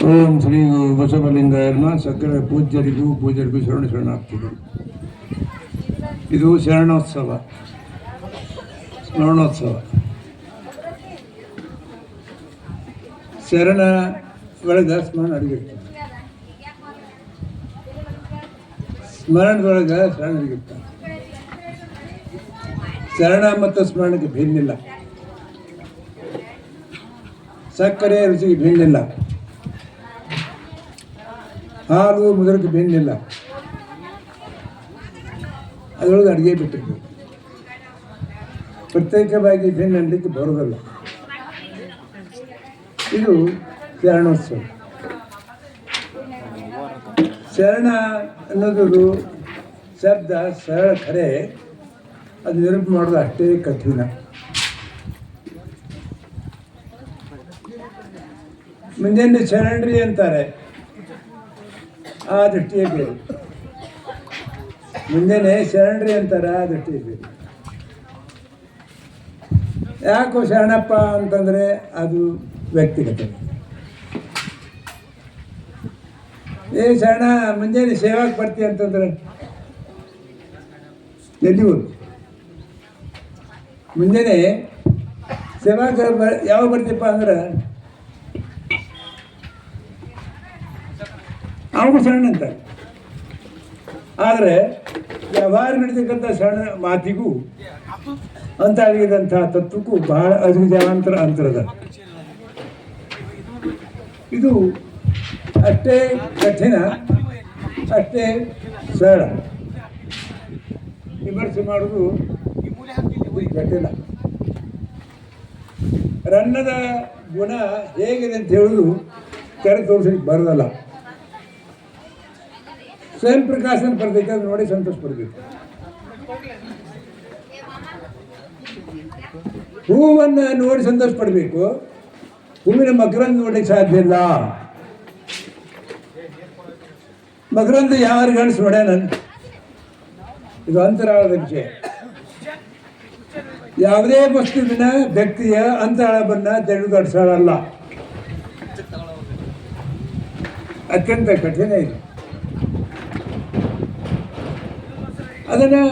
ಓಂ ಶ್ರೀ ಬಸವಲಿಂಗಾಯ ನಮಃ. ಸಕಲ ಪೂಜ್ಯರಿಗೂ ಶರಣಾರ್ಥಿಗಳು. ಇದು ಶರಣೋತ್ಸವ. ಶರಣ ಒಳಗೆ ಸ್ಮರಣ ಅಡಗಿರ್ತಾನೆ, ಸ್ಮರಣದೊಳಗೆ ಶರಣ ಅಡಗಿರ್ತಾನೆ. ಶರಣ ಮತ್ತು ಸ್ಮರಣಕ್ಕೆ ಭಿನ್ನಿಲ್ಲ, ಸಕ್ಕರೆ ರುಚಿಗೆ ಭಿನ್ನಿಲ್ಲ, ಹಾಲು ಮಧುರಕ್ಕೆ ಭಿನ್ನಿಲ್ಲ. ಅದರೊಳಗೆ ಅಡುಗೆ ಬಿಟ್ಟಿರ್ಬೇಕು. ಪ್ರತ್ಯೇಕವಾಗಿ ಭಿನ್ನ ಅನ್ನಲಿಕ್ಕೆ ಬರೋದಲ್ಲ. ಇದು ಶರಣೋತ್ಸವ. ಶರಣ ಅನ್ನೋದು ಶಬ್ದ ಸರಳ ಖರೆ, ಅದು ನಿರೂಪಣೆ ಮಾಡೋದು ಅಷ್ಟೇ ಕಠಿಣ. ಮುಂಜಾನೆ ಶರಣರಿ ಅಂತಾರೆ, ಆ ದೃಷ್ಟಿಯೇ ಬೇರೆ. ಮುಂಜಾನೆ ಶರಣರಿ ಅಂತಾರೆ, ಆ ದೃಷ್ಟಿಯೇ ಬೇರೆ. ಯಾಕೋ ಶರಣಪ್ಪ ಅಂತಂದರೆ ಅದು ವ್ಯಕ್ತಿಗತ. ಶರಣ ಮುಂಜಾನೆ ಸೇವಾಕ್ಕೆ ಬರ್ತೀಯ ಅಂತಂದ್ರೆ ಎಲ್ಲಿ ಹೋಗಿ ಮುಂಜಾನೆ ಸೇವಾಕ್ಕೆ ಯಾವಾಗ ಬರ್ತೀಯಪ್ಪ ಅಂದ್ರೆ ಅವನು ಶರಣ ಅಂತಾರೆ. ಆದರೆ ವ್ಯವಹಾರ ನಡೀತಕ್ಕಂಥ ಶರಣ ಮಾತಿಗೂ ಅಂತ ಅಡಗಿದಂಥ ತತ್ವಕ್ಕೂ ಬಹಳ ಅಜಗಜಾಂತರ ಅಂತರದ. ಇದು ಅಷ್ಟೇ ಕಠಿಣ, ಅಷ್ಟೇ ಸರಳ. ವಿಮರ್ಶೆ ಮಾಡೋದು ಜಟಿಲ. ರನ್ನದ ಗುಣ ಹೇಗಿದೆ ಅಂತ ಹೇಳೋದು ತೆರೆ ತೋರಿಸಲಿಕ್ಕೆ ಬರೋದಲ್ಲ. ಸ್ವಯಂ ಪ್ರಕಾಶನ ಪಡ್ಬೇಕು, ಅದು ನೋಡಿ ಸಂತೋಷ ಪಡಬೇಕು. ಹೂವನ್ನು ನೋಡಿ ಸಂತೋಷ ಪಡಬೇಕು, ಹೂವಿನ ಮಕರಂದ ನೋಡಲಿಕ್ಕೆ ಸಾಧ್ಯ ಇಲ್ಲ. ಮಕರಂದ ಯಾರು ಗಣಿಸ್ ನೋಡ್ಯಾನ? ಇದು ಅಂತರಾಳದ ವಿಷಯ. ಯಾವುದೇ ವಸ್ತುವಿನ ವ್ಯಕ್ತಿಯ ಅಂತರಾಳವನ್ನು ತೆಗೆದುಗಡಿಸಲ್ಲ. ಅತ್ಯಂತ ಕಠಿಣ ಇದು. ಅದನ್ನು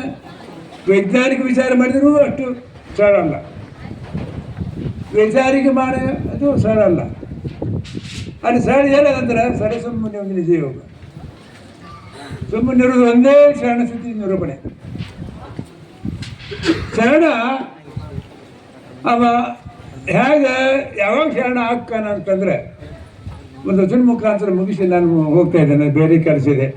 ವೈಜ್ಞಾನಿಕ ವಿಚಾರ ಮಾಡಿದರೂ ಅಷ್ಟು ಸರಳ ಅಲ್ಲ, ವೈಚಾರಿಕ ಮಾಡ ಅದು ಸರಳ ಅಲ್ಲ. ಅದು ಸರಳ ಏನಂದ್ರೆ ಸರಸುಮ್ಮನೆ ಒಂದು ನಿಜ ಯೋಗ. ಸುಮ್ಮನಿರೋದು ಒಂದೇ ಶರಣ ಸ್ಥಿತಿ ನಿರೂಪಣೆ. ಶರಣ ಅವ ಹೇಗೆ ಯಾವಾಗ ಶರಣ ಹಾಕ್ಕಾನ ಅಂತಂದರೆ, ಒಂದು ವಚನ ಮುಖಾಂತರ ಮುಗಿಸಿ ನಾನು ಹೋಗ್ತಾ ಇದ್ದೇನೆ, ಬೇರೆ ಕೆಲಸ ಇದೆ.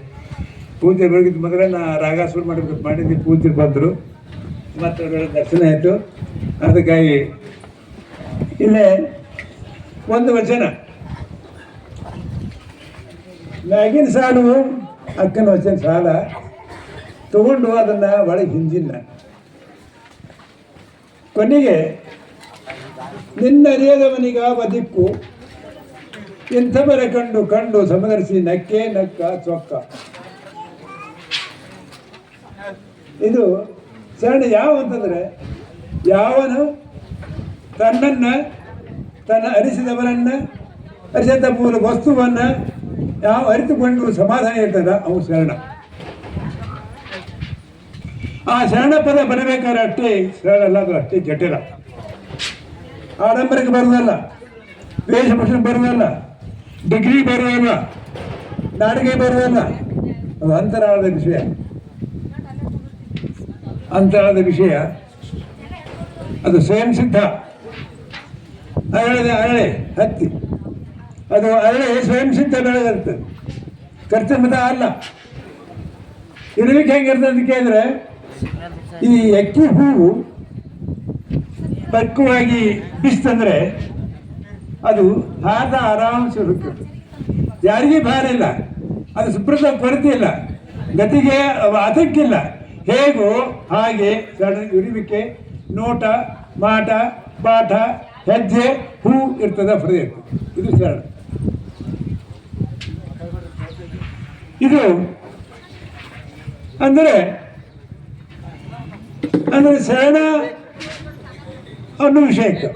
ಪೂಜೆ ಬೆಳಗಿದ ಮೊದಲೇ ನಾ ರಾಗ ಶುರು ಮಾಡಿದ್ದೆ. ಪೂಜೆ ಬಂದರು, ಮತ್ತು ದರ್ಶನ ಆಯಿತು. ಅದಕ್ಕಾಗಿ ಇಲ್ಲೇ ಒಂದು ವಚನ, ಮ್ಯಾಗಿನ ಸಾಲು ಅಕ್ಕನ ವಚನ ಸಾಲ ತಗೊಂಡು ಅದನ್ನು ಒಳಗೆ ಹಿಂಜಿನ ಕೊನೆಗೆ, ನಿನ್ನ ಅರಿಯದವನಿಗಾವ ದಿಕ್ಕು ಇಂಥವರ ಕಂಡು ಕಂಡು ಸಮದರ್ಶಿ ನಕ್ಕೆ ನಕ್ಕ ಚೊಕ್ಕ. ಇದು ಶರಣ ಯಾವ ಅಂತಂದರೆ, ಯಾವನು ತನ್ನನ್ನು ತನ್ನ ಅರಿಸಿದವರನ್ನು ಅರಿಸಿದ ಮೂಲ ವಸ್ತುವನ್ನು ಯಾವ ಅರಿತುಕೊಂಡು ಸಮಾಧಾನ ಇರ್ತದ ಅವನು ಶರಣ. ಆ ಶರಣ ಪದ ಬರಬೇಕಾದ್ರೆ ಅಷ್ಟೇ ಶರಣ ಅಲ್ಲ, ಅದು ಅಷ್ಟೇ ಜಟಿಲ. ಆಡಂಬರಕ್ಕೆ ಬರೋದಲ್ಲ, ವೇಷಭೂಷಣ ಬರೋದಲ್ಲ, ಡಿಗ್ರಿ ಬರೋದಲ್ಲ, ನಾಡಿಗೆ ಬರೋದಲ್ಲ. ಅದು ಅಂತರಾಳದ ವಿಷಯ. ಅಂತರಾಳದ ವಿಷಯ ಅದು ಸ್ವಯಂ ಸಿದ್ಧ. ಅರಳೆ ಹತ್ತಿ, ಅದು ಅರಳೆ ಸ್ವಯಂ ಸಿದ್ಧ ಬೆಳೆದಿರ್ತದೆ, ಕರ್ತವ್ಯದ ಅಲ್ಲ. ಇರುವಿಕೆ ಹೆಂಗಿರ್ತದೆ ಅಂತ ಕೇಳಿದ್ರೆ, ಈ ಅಕ್ಕಿ ಹೂವು ಪಕ್ವವಾಗಿ ಬಿಸ್ತಂದ್ರೆ ಅದು ಹಾದ ಆರಾಮ್ಸೆ ಹುಡುಕ್ತದೆ, ಯಾರಿಗೂ ಭಾರ ಇಲ್ಲ, ಅದು ಸುಪ್ರದ ಕೊರತೆ ಇಲ್ಲ, ಗತಿಗೆ ಆತಂಕಿಲ್ಲ. ಹೇಗೋ ಹಾಗೆ ಇರುವಿಕೆ, ನೋಟ, ಮಾಟ, ಪಾಠ, ಹೆಜ್ಜೆ, ಹೂ ಇರ್ತದೆ, ಹೃದಯ. ಇದು ಶರಣ. ಇದು ಅಂದರೆ ಶರಣ ಅನ್ನೋ ವಿಷಯಕ್ಕೆ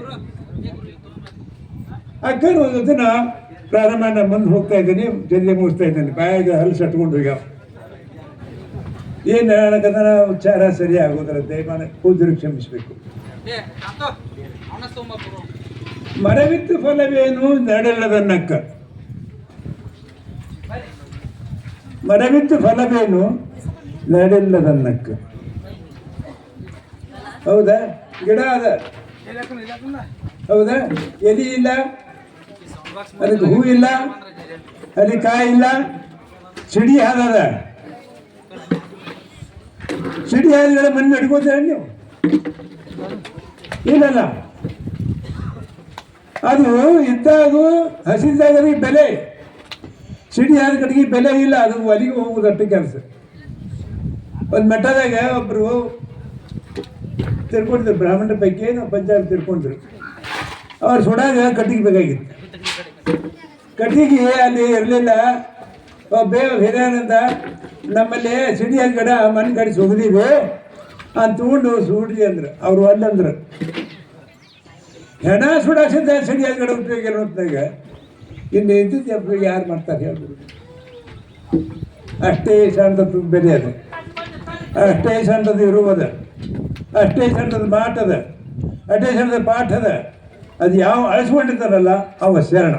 ಅಕ್ಕನ ಒಂದು ದಿನ ಪ್ರಾರಂಭ ನಾನು ಮುಂದೆ ಹೋಗ್ತಾ ಇದ್ದೀನಿ, ಜಲ್ದಿ ಮುಗಿಸ್ತಾ ಇದ್ದೀನಿ. ಬಾಯಾಗ ಹಲ್ಲು ಸಟ್ಕೊಂಡು ಈಗ ಏನು ಹೇಳಕಂದ್ರೆ ಉಚ್ಚಾರ ಸರಿ ಆಗೋದ್ರ ದಯಮಾನ ಕೂದಲು ಕ್ಷಮಿಸಬೇಕು. ಮರವಿತ್ತು ಫಲವೇನು ನಡೆಲ್ಲದನ್ನಕ್ಕ, ಮರವಿತ್ತು ಫಲವೇನು ನಡೆಲ್ಲದನ್ನಕ್ಕ. ಹೌದಾ? ಗಿಡ ಅದ, ಹೌದಾ? ಎಲಿ ಇಲ್ಲ, ಅದಕ್ಕೆ ಹೂ ಇಲ್ಲ, ಅದಕ್ಕೆ ಕಾಯಿ ಇಲ್ಲ, ಸಿಡಿ ಹಾದದ. ಸಿಡಿ ಹಾದಿಗಳ ಮಣ್ಣು ಹಿಡ್ಕೋತೀರ ನೀವು? ಇಲ್ಲಲ್ಲ. ಅದು ಇದ್ದಾಗೂ ಹಸಿದಾಗ ಬೆಲೆ, ಸಿಡಿ ಹಾದ ಕಡೆಗೆ ಬೆಲೆ ಇಲ್ಲ. ಅದು ಒಲಿಗೆ ಹೋಗುದು ಅಷ್ಟು ಕೆಲಸ. ಒಂದು ಮಠದಾಗ ಒಬ್ಬರು ತಿರ್ಕೊಂಡಿದ್ರು, ಬ್ರಾಹ್ಮಣರ ಪೈಕಿ ನಾವು ಪಂಚಾಯತ್ ತಿರ್ಕೊಂಡ್ರು. ಅವ್ರು ಸುಡಾಗ ಕಟ್ಟಿಗೆ ಬೇಕಾಗಿತ್ತು. ಕಟ್ಟಿಗೆ ಅಲ್ಲಿ ಇರಲಿಲ್ಲ. ಹಿರಿಯರಿಂದ ನಮ್ಮಲ್ಲಿ ಸಿಡಿಯಾದ ಗಿಡ ಮಣ್ಣು ಕಡಿಸಿ ಹೋಗಿದೀವಿ ಅಂತ ತಗೊಂಡು ಸುಡ್ರಿ ಅಂದ್ರು. ಅವರು ಅಲ್ಲಂದ್ರು ಹೆಣ ಸುಡಾಸಿದ್ದ ಸಿಡಿಯಾದ ಗಿಡ ಉಪಯೋಗ ಇಲ್ಲ ಹೊತ್ತಾಗ ಇನ್ನು ಇದ್ದಿದ್ದು ಉಪಯೋಗ ಯಾರು ಮಾಡ್ತಾರೆ ಹೇಳಿದ್ರು. ಅಷ್ಟೇ ಸಣ್ಣದು ಬೆಲೆ ಅದು, ಅಷ್ಟೇ ಸಣ್ಣದು ಇರುವುದು, ಅಷ್ಟೇ ಸಣ್ಣದು ಮಾಟದ, ಅಷ್ಟೇ ಸಣ್ಣದ ಪಾಠದ. ಅದು ಯಾವ ಅಳಿಸ್ಕೊಂಡಿರ್ತಾರಲ್ಲ ಅವ ಶರಣ.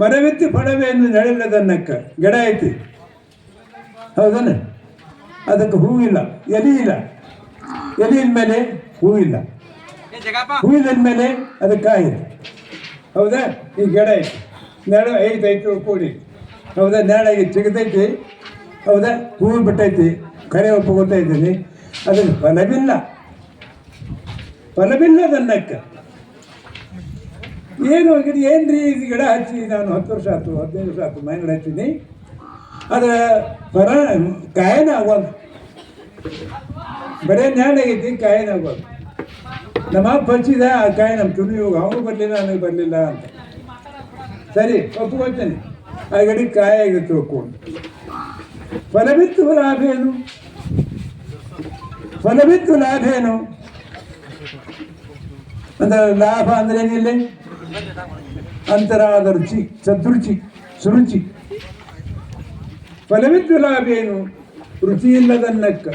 ಮರವಿತ್ತು ಫಲವೇನು ನಡೆಯಲ್ಲದನ್ನಕ್ಕ. ಗಿಡ ಐತಿ, ಹೌದನ? ಅದಕ್ಕೆ ಹೂವಿಲ್ಲ, ಎಲಿ ಇಲ್ಲ. ಎಲಿ ಮೇಲೆ ಹೂವಿಲ್ಲ, ಹೂವಿನ ಮೇಲೆ ಅದಕ್ಕೆ ಕಾಯಿ ಇದೆ. ಹೌದಾ? ಈ ಗಿಡ ಐತಿ, ನೆಳ ಐತೈತಿ ಕೂಡಿ, ಹೌದಾ? ನೆಳಾಗಿ ಸಿಗತೈತಿ, ಹೌದಾ? ಹೂವು ಬಿಟ್ಟೈತಿ, ಕರೆ ಒಪ್ಪಗೋತಾ ಇದ್ದೀನಿ. ಅದಕ್ಕೆ ಫಲವಿಲ್ಲ, ಫಲವಿಲ್ಲದನ್ನಕ್ಕ. ಏನು ಏನ್ರಿ ಇದು ಗಿಡ ಹಚ್ಚಿ ನಾನು 10 ವರ್ಷ ಆಯ್ತು, 15 ವರ್ಷ ಆಯ್ತು ಮನೆ ಗಿಡ ಹಚ್ಚೀನಿ. ಅದರ ಫಲ ಕಾಯಿನ ಆಗೋದು, ಬರೇ ನ್ಯಾಡಾಗೈತಿ, ಕಾಯಿನ ಆಗೋದು. ನಮ್ಮ ಅಪ್ಪ ಹಚ್ಚಿದ ಆ ಕಾಯಿ ನಮ್ಮ ತುನಿ ಹೋಗಿ ಅವನು ಬರಲಿಲ್ಲ, ನನಗೆ ಬರಲಿಲ್ಲ ಅಂತ. ಸರಿ, ಒಪ್ಕೊಳ್ತೇನೆ. ಆ ಗಿಡಕ್ಕೆ ಕಾಯಿ ಆಗಿತ್ತು ಒಪ್ಕೊಂಡು. ಫಲವಿತ್ತು ಲಾಭೇನು, ಫಲವಿತ್ತು ಲಾಭೇನು ಅಂದ್ರೆ ಲಾಭ ಅಂದ್ರೆ ಏನಿಲ್ಲ, ಅಂತರಾದ ರುಚಿ, ಸದ್ರುಚಿ, ಸುರುಚಿ. ಫಲವಿದ್ದು ಲಾಭೇನು ರುಚಿ ಇಲ್ಲದನ್ನಕ್ಕ.